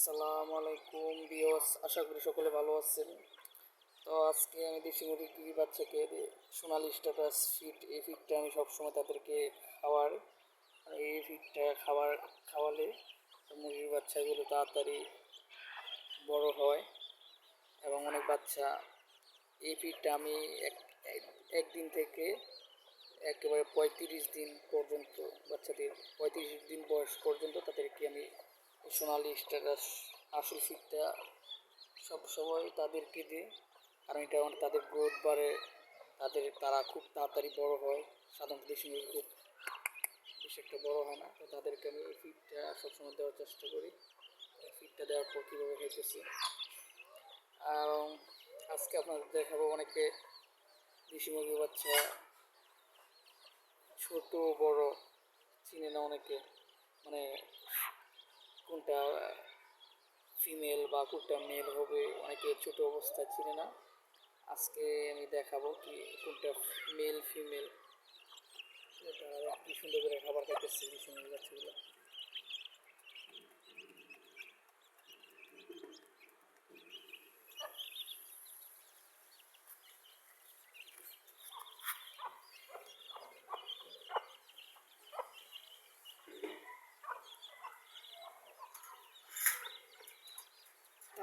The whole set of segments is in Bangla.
আসসালামু আলাইকুম ভিউয়ার্স, আশা করি সকলে ভালো আছেন। তো আজকে আমি দেশি মুরগির বাচ্চাকে সোনালি স্ট্যাটাস ফিড, এই ফিডটা আমি সবসময় তাদেরকে খাওয়ার, এই ফিডটা খাওয়ালে মুরগির বাচ্চাগুলো তাড়াতাড়ি বড় হয় এবং অনেক বাচ্চা। এই ফিডটা আমি একদিন থেকে একেবারে 35 দিন পর্যন্ত, বাচ্চাদের 35 দিন বয়স পর্যন্ত তাদেরকে আমি সোনালি স্ট্যাটাস আসল ফিডটা সবসময় তাদেরকে দিই, কারণ এটা তাদের গ্রোথ বাড়ে, তারা খুব তাড়াতাড়ি বড় হয়। সাধারণত দেশি মুরগি খুব বেশি একটা বড় হয় না, তো তাদেরকে আমি এই ফিডটা সবসময় দেওয়ার চেষ্টা করি। এই ফিডটা দেওয়ার পর কীভাবে খাইতেছি, আর আজকে আপনাদের দেখাবো অনেকে দেশি মুরগির বাচ্চা ছোট বড় চিনে না অনেকে, মানে কোনটা ফিমেল বা কোনটা মেল হবে অনেকে ছোট অবস্থায় চিনে না। আজকে আমি দেখাবো কি কোনটা মেল ফিমেল। তারা কি সুন্দর করে খাবার খাইতেছে দেশি মুরগির বাচ্চাগুলো।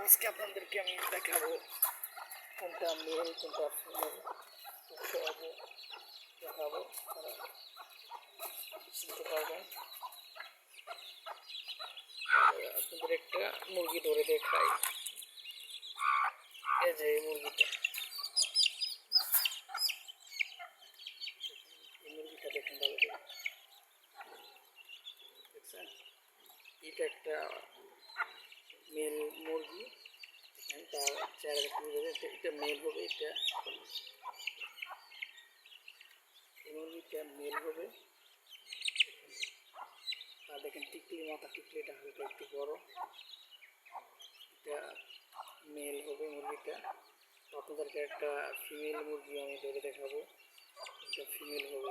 আজকে আপনাদেরকে আমি দেখাবো কোনটা মেল কোনটা ফিমেল, সহজে দেখাবো, চিনতে পারবেন। আপনাদের একটা মুরগি ধরে দেখাই, এই যে মুরগিটা, এই মুরগিটা দেখুন ভালো করে, দেখছেন? এটা একটা মেল মুরগি, তার চেহারা দেখতে বোঝা যায় এটা মেল হবে। এই মুরগিটা মেল হবে। আর দেখেন টিকলি মাথা, টিকলিটা হালকা একটু বড়, এটা মেল হবে মুরগিটা। তো আপনাদেরকে একটা ফিমেল মুরগি আমি ধরে দেখাবো, এটা ফিমেল হবে।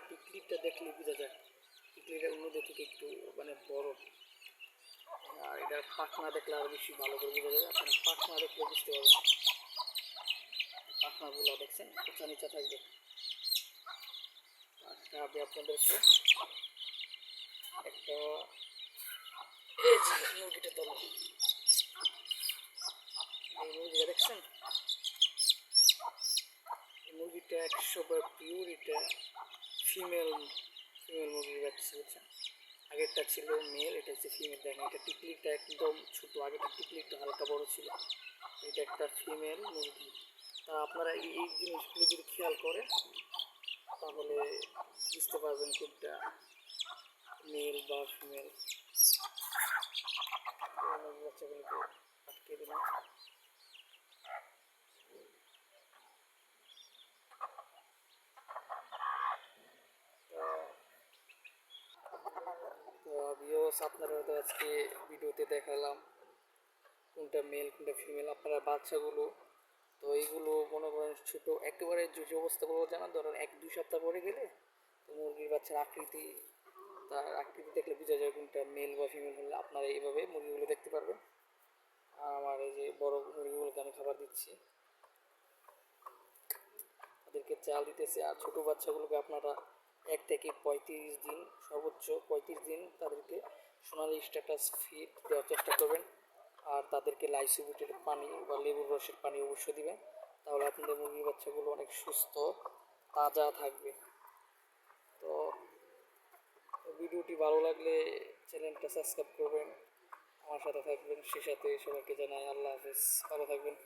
টিকলিটা দেখলে বোঝা যায় টিকলিটা অন্যদের থেকে একটু মানে বড়, আর এটা পাখনা দেখলে আরো বেশি ভালো করে বোঝা যায়। আপনারা পাখনা দেখলে বুঝতে পারবেন, পাখনাগুলো দেখছেন উঁচা নিচা থাকবে। আচ্ছা, আমি আপনাদেরকে একটা, এই যে মুরগিটা ধরো, এই মুরগিটা দেখছেন, এই মুরগিটা 100% পিওর, এটা ফিমেল মুরগির বাচ্চা, বুঝছেন? আগেরটা ছিল মেল, এটা হচ্ছে ফিমেল। দেখেন এটা টিকলিটা একদম ছোটো, আগেরটা টিকলিটা হালকা বড় ছিল, এটা একটা ফিমেল মুরগি। তা আপনারা এই জিনিসগুলো যদি খেয়াল করেন তাহলে বুঝতে পারবেন কোনটা মেল বা ফিমেল। বাচ্চাগুলোকে আটকে দিলাম। তো ভিউয়ার্স, আপনারা তো আজকে ভিডিওতে দেখালাম কোনটা মেল কোনটা ফিমেল। আপনারা বাচ্চাগুলো, তো এইগুলো মনে করেন ছোটো একেবারে যে অবস্থাগুলো জানান, ধরেন 1-2 সপ্তাহ পরে গেলে তো মুরগির বাচ্চার আকৃতি, তার আকৃতি দেখলে বোঝা যায় কোনটা মেল বা ফিমেল হলে আপনারা এইভাবে মুরগিগুলো দেখতে পারবেন। আর আমার এই যে বড় মুরগিগুলোকে আমি খাবার দিচ্ছি, তাদেরকে চাল দিতেছে। আর ছোটো বাচ্চাগুলোকে আপনারা 1 থেকে 35 দিন, সর্বোচ্চ 35 দিন তাদেরকে সোনালি স্ট্যাটাস ফিড দেওয়ার চেষ্টা করবেন। আর তাদেরকে লাইসোবিটের পানি বা লেবুর রসের পানি অবশ্যই দিবেন, তাহলে আপনাদের মুরগির বাচ্চাগুলো অনেক সুস্থ তাজা থাকবে। তো ভিডিওটি ভালো লাগলে চ্যানেলটা সাবস্ক্রাইব করবেন, আমার সাথে থাকবেন। সে সাথে সবাইকে জানাই আল্লাহ হাফেজ, ভালো থাকবেন।